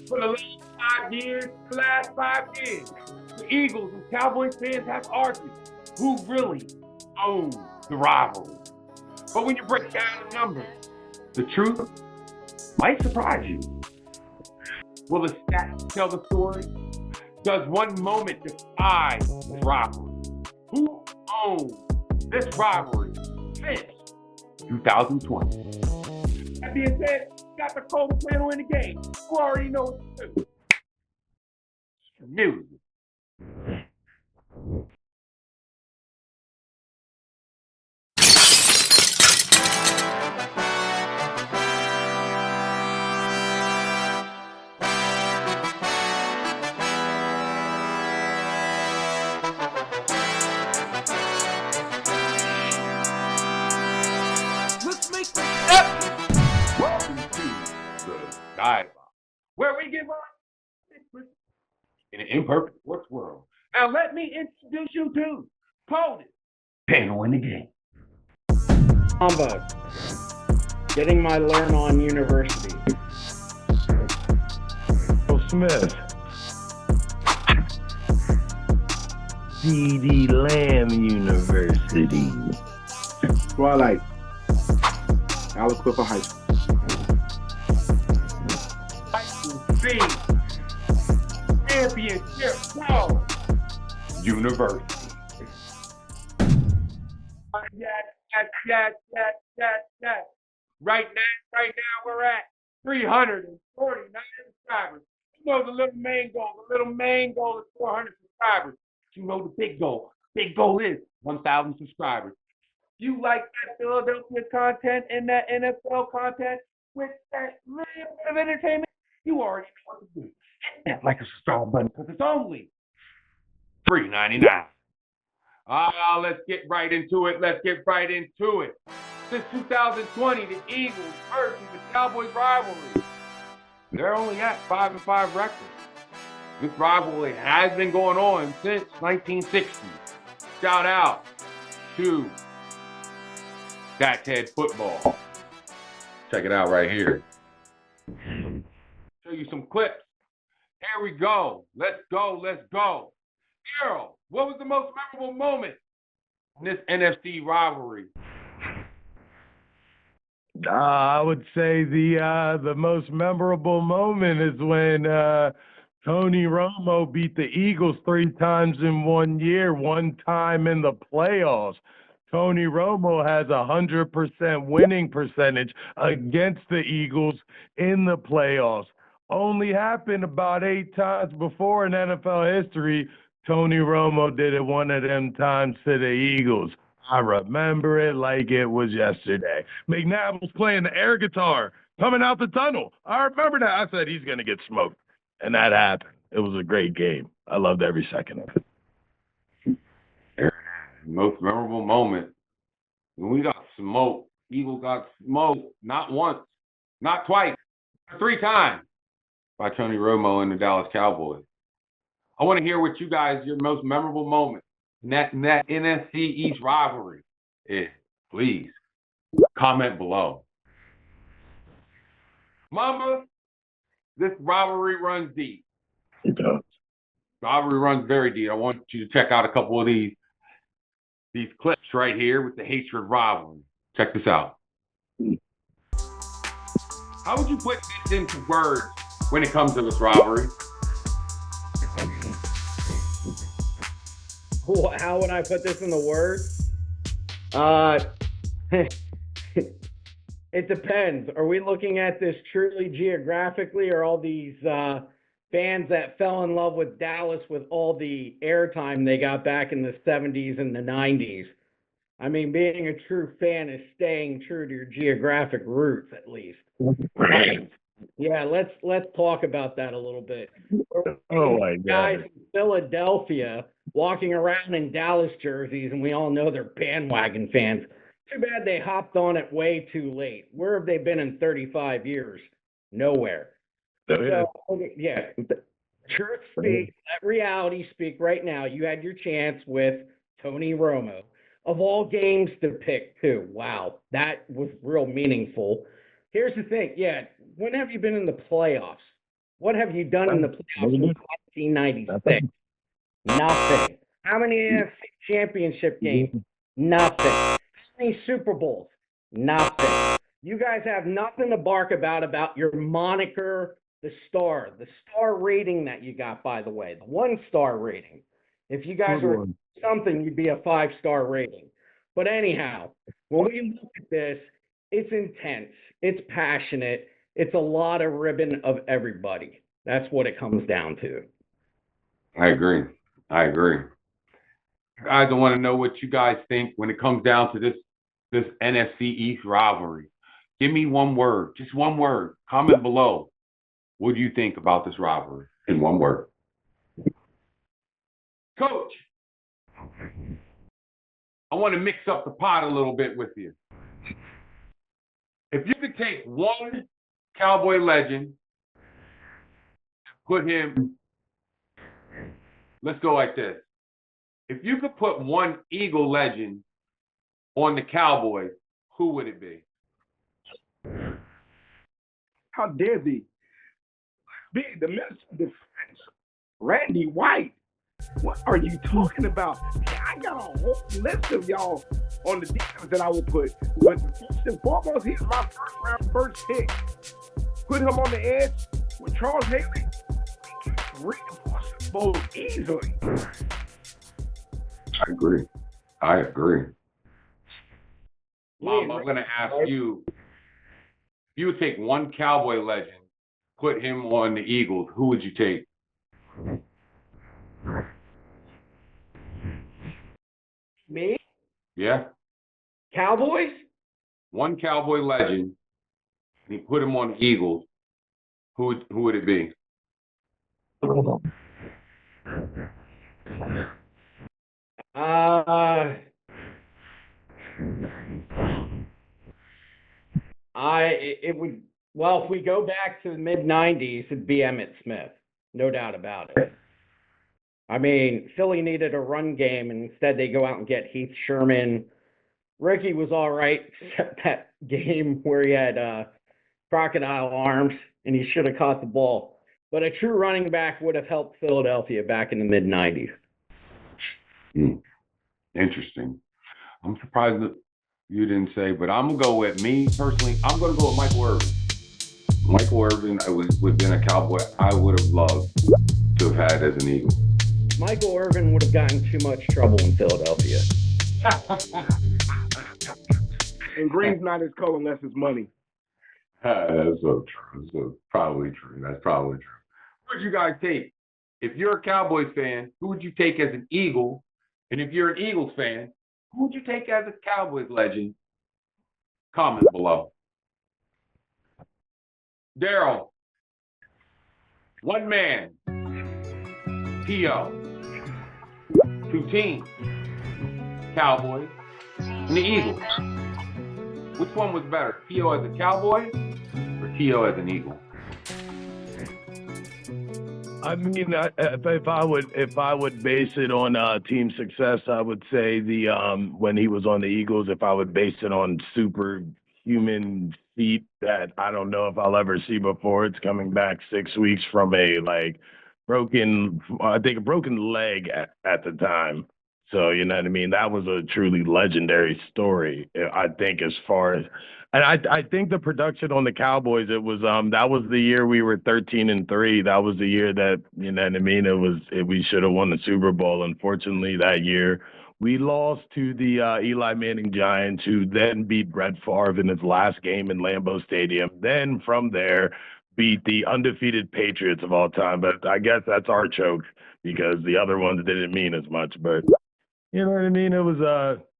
For the last 5 years, the Eagles and Cowboys fans have argued who really owns the rivalry. But when you break down the numbers, the truth might surprise you. Will the stats tell the story? Does one moment define this rivalry? Who owns this rivalry since 2020? That being said, got the coldest panel in the game. You already know what to do. Music. Let's make this epic. Welcome to the Dive, where we give our in an imperfect sports world. Now let me introduce you to coldest panel in the game. Combo. Getting my learn on university. Smith. C.D. Lamb University. Twilight. Alice Clipper High School. C. Championship Pro University. Yes. Right now we're at 349 subscribers. You know the little main goal is 400 subscribers. You know the big goal. Big goal is 1,000 subscribers. You like that Philadelphia content and that NFL content with that little bit of entertainment? You already know what to do. Hit that like a subscribe button because it's only $3.99. Let's get right into it. Since 2020, the Eagles versus the Cowboys rivalry. They're only at 5-5 record. This rivalry has been going on since 1960. Shout out to StatHead football. Check it out right here. Show you some clips. Here we go. Let's go. Terrill, what was the most memorable moment in this NFC rivalry? I would say the most memorable moment is when Tony Romo beat the Eagles 3 times in 1 year, 1 time in the playoffs. Tony Romo has 100% winning percentage against the Eagles in the playoffs. Only happened about 8 times before in NFL history. Tony Romo did it one of them times to the Eagles. I remember it like it was yesterday. McNabb was playing the air guitar coming out the tunnel. I remember that. I said he's going to get smoked. And that happened. It was a great game. I loved every second of it. Most memorable moment. When we got smoked, Eagles got smoked not once, not twice, but 3 times by Tony Romo and the Dallas Cowboys. I want to hear what you guys, your most memorable moment in that NFC East rivalry is. Please comment below. Mamba, this rivalry runs deep. It does. Rivalry runs very deep. I want you to check out a couple of these clips right here with the hatred rivalry. Check this out. How would you put this into words when it comes to this rivalry? How would I put this in the words? It depends. Are we looking at this truly geographically, or all these fans that fell in love with Dallas with all the airtime they got back in the 70s and the 90s? I mean, being a true fan is staying true to your geographic roots, at least. Yeah, let's talk about that a little bit. Oh my God. Guys in Philadelphia walking around in Dallas jerseys, and we all know they're bandwagon fans. Too bad they hopped on it way too late. Where have they been in 35 years? Nowhere. So, yeah, truth speak, let reality speak right now. You had your chance with Tony Romo. Of all games to pick, too. Wow, that was real meaningful. Here's the thing. Yeah, when have you been in the playoffs? What have you done in the playoffs since 1996? Nothing. How many NFC championship games? Nothing. How many Super Bowls? Nothing. You guys have nothing to bark about your moniker, the star rating that you got, by the way, the 1-star rating. If you guys were something, you'd be a 5-star rating. But anyhow, when we look at this, it's intense, it's passionate, it's a lot of ribbon of everybody. That's what it comes down to. I agree. Guys, I want to know what you guys think when it comes down to this NFC East rivalry. Give me one word, just one word. Comment below. What do you think about this rivalry in one word? Coach, I want to mix up the pot a little bit with you. If you could take one Cowboy legend, put him, let's go like this. If you could put one Eagle legend on the Cowboys, who would it be? How dare they? Be the Minister of Defense, Randy White. What are you talking about? I got a whole list of y'all on the defense that I will put. But first and foremost, he's my first pick. Put him on the edge with Charles Haley. Reinforce the bowl easily. I agree. Mom, I'm going to ask you, if you would take one Cowboy legend, put him on the Eagles, who would you take? Me? Yeah? Cowboys? One Cowboy legend, and you put him on the Eagles, who would it be? If we go back to the mid-90s, it'd be Emmitt Smith. No doubt about it. I mean, Philly needed a run game, and instead they go out and get Heath Sherman. Ricky was all right, except that game where he had crocodile arms, and he should have caught the ball. But a true running back would have helped Philadelphia back in the mid-90s. Interesting. I'm surprised that you didn't say, but I'm going to go with me personally. I'm going to go with Michael Irvin. Michael Irvin would have been a Cowboy I would have loved to have had as an Eagle. Michael Irvin would have gotten too much trouble in Philadelphia. And green's not his color unless it's money. That's so true. That's probably true. Who would you guys take? If you're a Cowboys fan, who would you take as an Eagle? And if you're an Eagles fan, who would you take as a Cowboys legend? Comment below. Terrill, one man, T.O., two teams, Cowboys and the Eagles. Which one was better, T.O. as a Cowboy or T.O. as an Eagle? I mean, if I would base it on team success, I would say when he was on the Eagles, if I would base it on superhuman feat that I don't know if I'll ever see before. It's coming back 6 weeks from a broken leg at the time. So, you know what I mean? That was a truly legendary story, I think, as far as, and I think the production on the Cowboys, it was, that was the year we were 13-3. That was the year that, you know what I mean? We should have won the Super Bowl. Unfortunately, that year we lost to the Eli Manning Giants, who then beat Brett Favre in his last game in Lambeau Stadium. Then from there, beat the undefeated Patriots of all time. But I guess that's our choke because the other ones didn't mean as much. But you know what I mean? It was,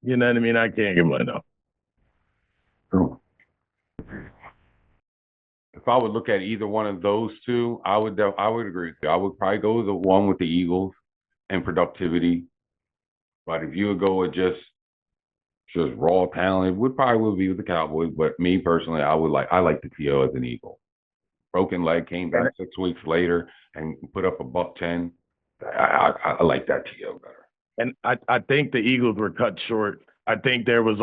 you know what I mean? I can't complain though. True. If I would look at either one of those two, I would agree with you. I would probably go with the one with the Eagles and productivity. But if you would go with just raw talent, it would probably be with the Cowboys. But me personally, I like the T.O. as an Eagle. Broken leg, came back 6 weeks later and put up a $110. I like that T.O. better. And I think the Eagles were cut short. I think there was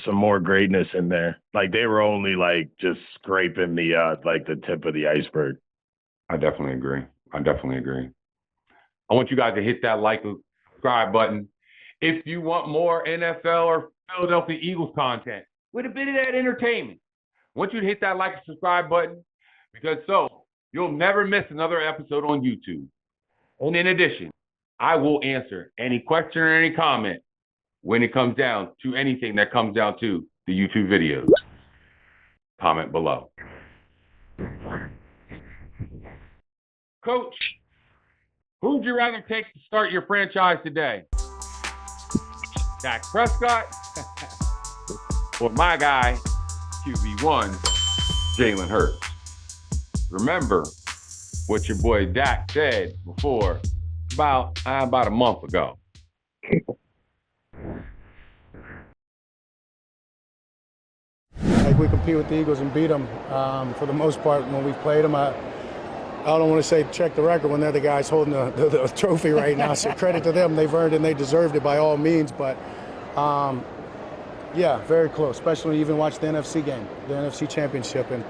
some more greatness in there. Like they were only just scraping the tip of the iceberg. I definitely agree. I definitely agree. I want you guys to hit that like and subscribe button if you want more NFL or Philadelphia Eagles content with a bit of that entertainment. I want you to hit that like and subscribe button because so you'll never miss another episode on YouTube. And in addition, I will answer any question or any comment when it comes down to anything that comes down to the YouTube videos. Comment below. Coach, who would you rather take to start your franchise today? Dak Prescott or my guy, QB1, Jalen Hurts? Remember what your boy Dak said before about a month ago. Like we compete with the Eagles and beat them for the most part when we've played them. I don't want to say check the record when they're the guys holding the trophy right now. So credit to them. They've earned it and they deserved it by all means. But, yeah, very close, especially when you even watch the NFC game, the NFC Championship. And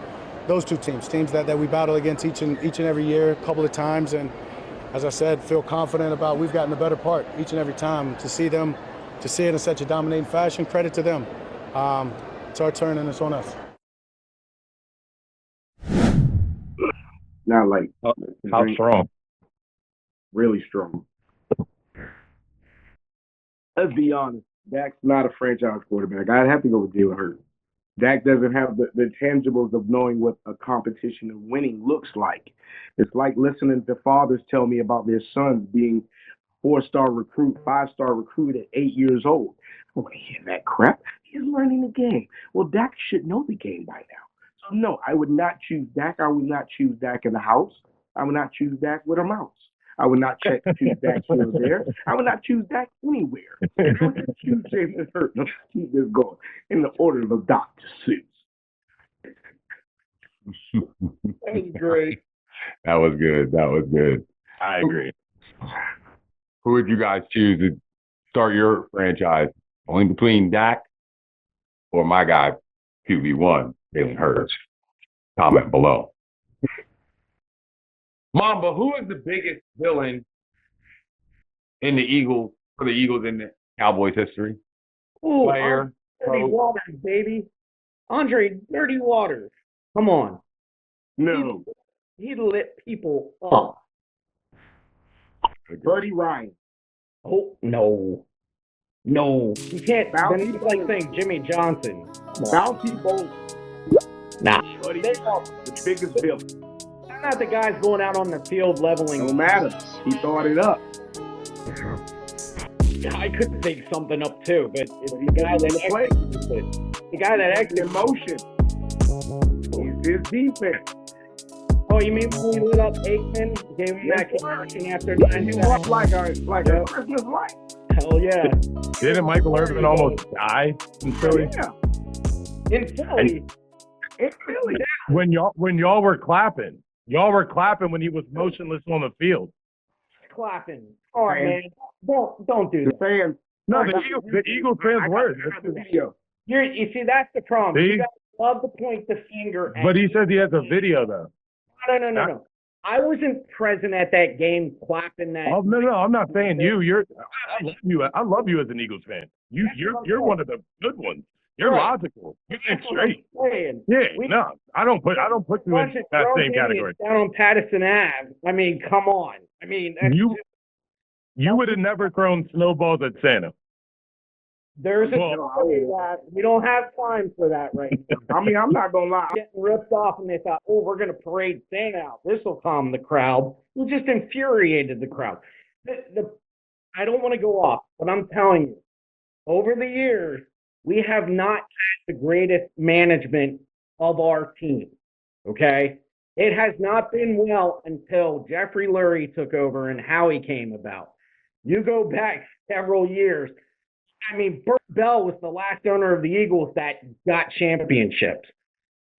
those two teams that we battle against each and every year a couple of times. And as I said, feel confident about we've gotten the better part each and every time. To see it in such a dominating fashion, credit to them. It's our turn and it's on us. Not like How strong? really strong. Let's be honest. Dak's not a franchise quarterback. I'd have to go with Jalen Hurts. Dak doesn't have the tangibles of knowing what a competition and winning looks like. It's like listening to fathers tell me about their sons being 4-star recruit, 5-star recruit at 8 years old. Oh, yeah, that crap. He's learning the game. Well, Dak should know the game by now. So, no, I would not choose Dak. I would not choose Dak in the house. I would not choose Dak with a mouse. I would not choose Dak here or there. I would not choose Dak anywhere. And I would not choose Jalen Hurts. Let's keep this going in the order of Dr. Seuss. That was great. That was good. That was good. I agree. Who would you guys choose to start your franchise? Only between Dak or my guy, QB1, Jalen Hurts? Comment below. Mamba, who is the biggest villain in the Eagles, for the Eagles in the Cowboys history? Ooh, Player, Dirty coach. Waters, baby. Andre Dirty Waters. Come on. No. He lit people up. Birdie Ryan. Oh, no. No. You can't. Bounty Then it's like saying Jimmy Johnson. Bounty Bowl. Nah. Buddy, They're the biggest villain. not the guys going out on the field leveling. No matter. He thought it up. I could think something up too, but it's the guy that executes it. The guy that executes Emotion. He's his defense. Oh, you mean when we lit up Aikman, gave him that conversion after He 9 grew up like a Christmas light. Hell yeah. Didn't Michael Irvin almost die in Philly? Yeah. In Philly. It's Philly. When y'all were clapping when he was motionless on the field. Clapping. All right, man. Don't do The that. fans. No, the Eagles fans were. I got the video. You see, that's the problem. See? You guys love to point the finger at But he says he has a video though. No. I wasn't present at that game clapping that. Oh, no, I'm not saying you. I love you as an Eagles fan. You're one of the good ones. You're Right. logical. You think That's what I'm straight. saying. Yeah, We- no, I don't put you Bunch in of that grown same idiots category. down on Patterson Ave. I mean, come on. I mean, that's You would have never thrown snowballs at Santa. there's a Well- story of that. We don't have time for that right now. I mean, I'm not gonna lie. Getting ripped off, and they thought, oh, we're going to parade Santa out. This will calm the crowd. It just infuriated the crowd. I don't want to go off, but I'm telling you, over the years, we have not had the greatest management of our team. Okay? It has not been well until Jeffrey Lurie took over and how he came about. You go back several years. I mean, Burt Bell was the last owner of the Eagles that got championships.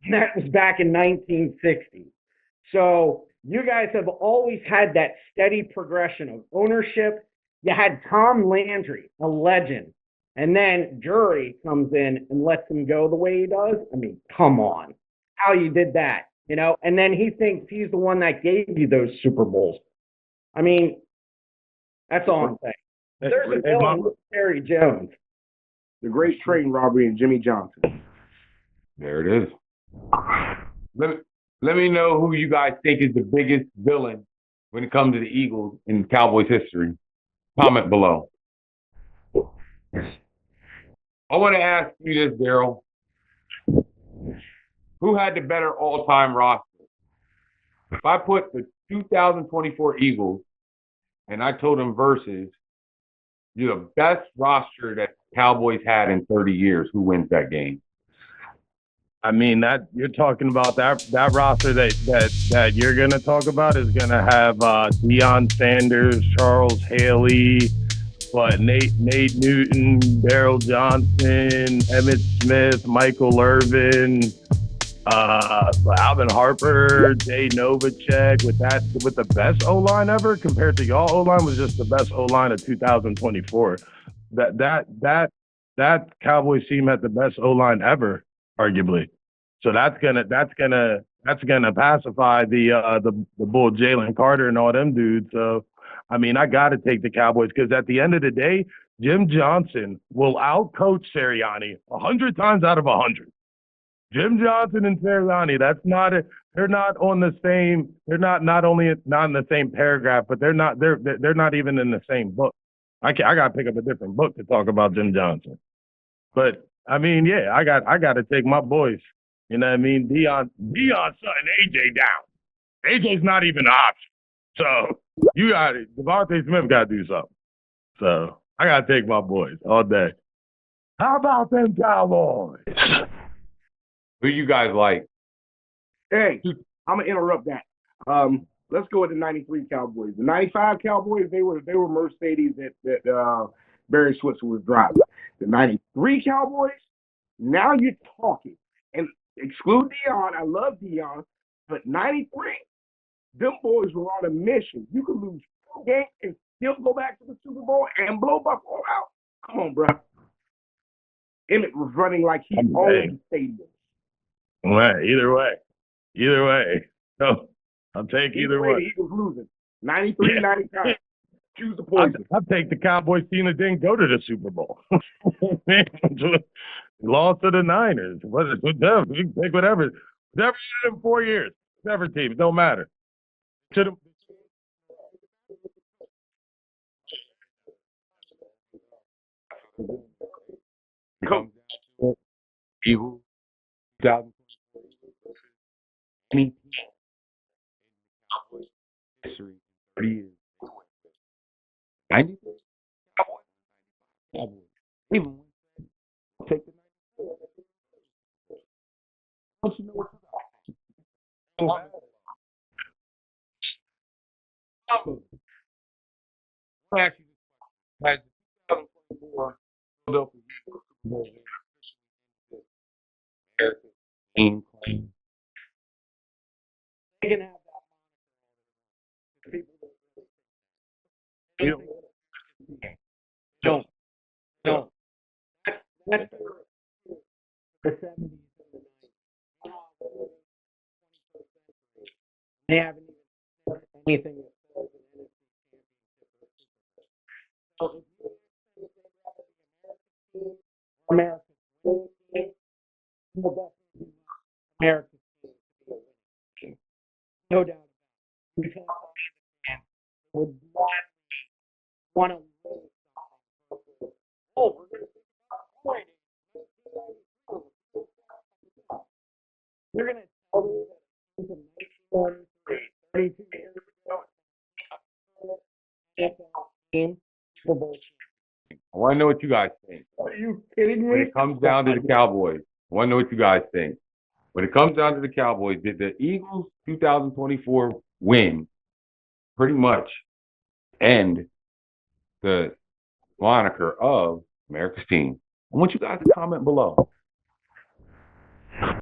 And that was back in 1960. So you guys have always had that steady progression of ownership. You had Tom Landry, a legend. And then Jury comes in and lets him go the way he does. I mean, come on. How you did that? you know, and then he thinks he's the one that gave you those Super Bowls. I mean, that's all I'm saying. There's a villain with Terry Jones. The great train robbery and Jimmy Johnson. There it is. Let me know who you guys think is the biggest villain when it comes to the Eagles in Cowboys history. Comment below. I want to ask you this, Daryl. Who had the better all-time roster? If I put the 2024 Eagles and I told them versus you're the best roster that Cowboys had in 30 years, who wins that game? I mean, that you're talking about that roster that you're gonna talk about is gonna have Deion Sanders, Charles Haley, Nate Newton, Daryl Johnson, Emmitt Smith, Michael Irvin, Alvin Harper, Jay Novacek, with the best O-line ever compared to y'all O-line was just the best O-line of 2024. That Cowboys team had the best O-line ever, arguably. So that's gonna pacify the bull Jalen Carter and all them dudes. So I mean, I gotta take the Cowboys because at the end of the day, Jim Johnson will outcoach Sirianni 100 times out of 100. Jim Johnson and Sirianni, they're not on the same. They're not only not in the same paragraph, but they're not even in the same book. I gotta pick up a different book to talk about Jim Johnson. But I mean, yeah, I gotta take my boys. You know what I mean? Deion shutting AJ down. AJ's not even an option. So you got it. Devontae Smith got to do something. So I got to take my boys all day. How about them Cowboys? Who you guys like? Hey, I'm gonna interrupt that. Let's go with the '93 Cowboys. The '95 Cowboys, they were Mercedes that Barry Switzer was driving. The '93 Cowboys, now you're talking. And exclude Deion. I love Deion, but '93, them boys were on a mission. You could lose 2 games and still go back to the Super Bowl and blow Buffalo out. Come on, bro. Emmett was running like he owned the stadium. Well, either way. So I'll take either way. The Eagles losing. 93, 95. Choose the poison. I'll take the Cowboys team that didn't go to the Super Bowl. Lost to the Niners. You can pick whatever. Whatever in 4 years. Whatever team. It don't matter. Eagles, 2000. Any Cowboys history, 30 years. 90. Cowboys. Even take the 90. Don't you know what you got? Actually, has the 2024 Philadelphia Eagles team claim? They can have that. People don't. That's the 70s and the 90s. They haven't even anything that says an NFC championship. So if you think America's team, will definitely America's team. No doubt about it. Because would want to win something. Oh, we're going to think about pointing. You're going to tell me that in 1993, 32 years ago, team, Super Bowl. I want to know what you guys think. Are you kidding me? When it comes down to the Cowboys, I want to know what you guys think. When it comes down to the Cowboys, did the Eagles 2024 win pretty much end the moniker of America's team? I want you guys to comment below.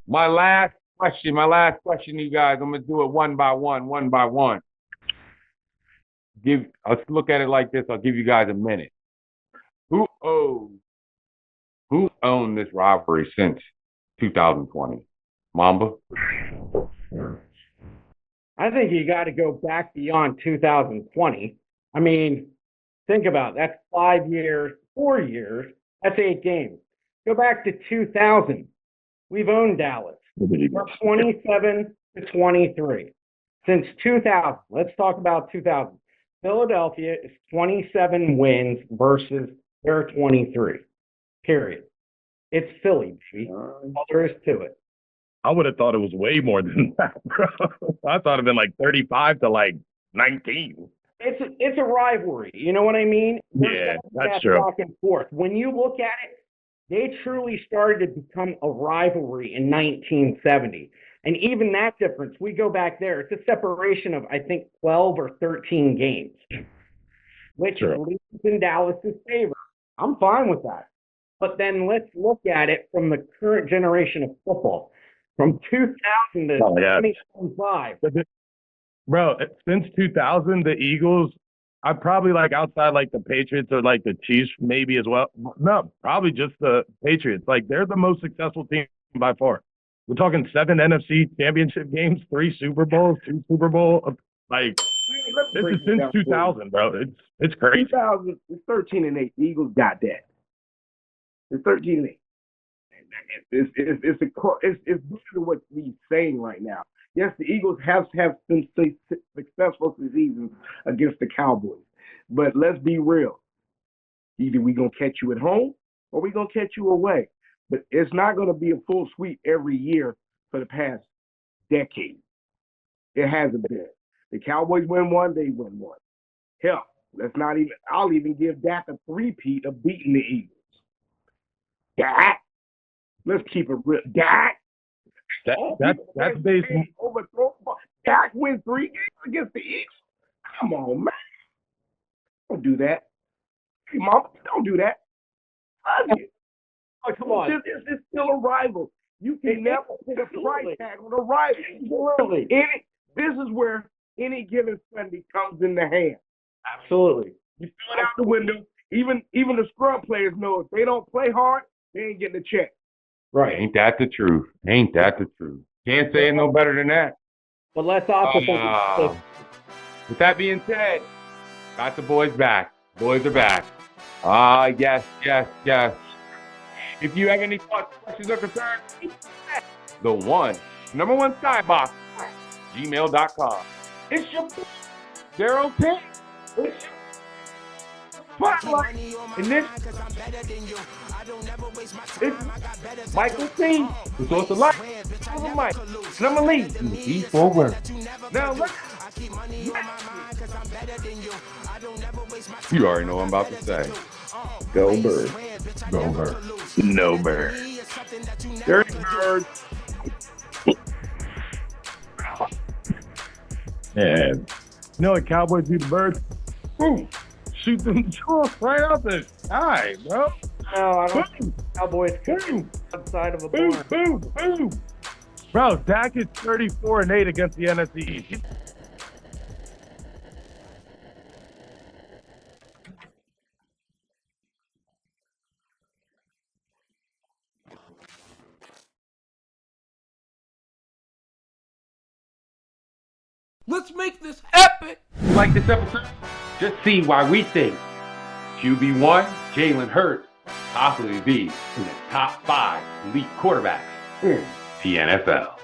My last question, you guys. I'm gonna do it one by one. Let's look at it like this. I'll give you guys a minute. Who owned this rivalry since 2020? Mamba? I think you got to go back beyond 2020. I mean, think about it. That's 5 years, 4 years. That's 8 games. Go back to 2000. We've owned Dallas. We're 27 to 23. Since 2000, let's talk about 2000. Philadelphia is 27 wins versus their 23. Period. It's Philly, baby. All there is to it. I would have thought it was way more than that, bro. I thought it'd been like 35 to like 19. It's a rivalry. You know what I mean? Yeah, that's true. Back and forth. When you look at it, they truly started to become a rivalry in 1970. And even that difference, we go back there, it's a separation of, I think, 12 or 13 games, which leads in Dallas's favor. I'm fine with that. But then let's look at it from the current generation of football, from 2000 to 2025. Bro, since 2000, the Eagles, I probably like outside like the Patriots or like the Chiefs maybe as well. No, probably just the Patriots. Like they're the most successful team by far. We're talking 7 NFC championship games, 3 Super Bowls, 2 Super Bowls. Like this is since 2000, bro. It's crazy. 2000, it's 13-8. The Eagles got that. It's 13-8. It's better than what we're saying right now. Yes, the Eagles have been successful seasons against the Cowboys. But let's be real. Either we're going to catch you at home or we're going to catch you away. But it's not going to be a full sweep every year for the past decade. It hasn't been. The Cowboys win one, they win one. Hell, I'll even give Dak a three-peat of beating the Eagles. Dak? Let's keep it real. Dak? That's based on overthrow. Dak win 3 games against the Eagles? Come on, man. Don't do that. Hey, Mama, don't do that. Oh, come on. It's still a rival. You can never put a price tag on a rival. This is where any given Sunday comes in the hand. Absolutely. You throw it out the window. Even the scrub players know if they don't play hard, they ain't getting a check. Right. Ain't that the truth? Ain't that the truth? Can't say it no better than that. But let's opposite. With that being said, got the boys back. Boys are back. Yes. If you have any thoughts, questions, or concerns, the number one skybox, gmail.com. It's your Daryl King. It's your spotlight. And this it's Michael C. Who's on the light. On the mic. And I'm going to lead in the E4 word. Now, you already know what I'm about to say. Go Bird. Go Bird. No Bird. Dirty Bird. Yeah. You know what Cowboys do the Birds? Boom. Shoot them right out the sky, bro. No, I don't. Cowboys boom outside of a barn. Boom. Bro, Dak is 34-8 against the NFC East. Let's make this epic. You like this episode? Just see why we think QB1, Jalen Hurts, possibly be in the top 5 elite quarterbacks in the NFL.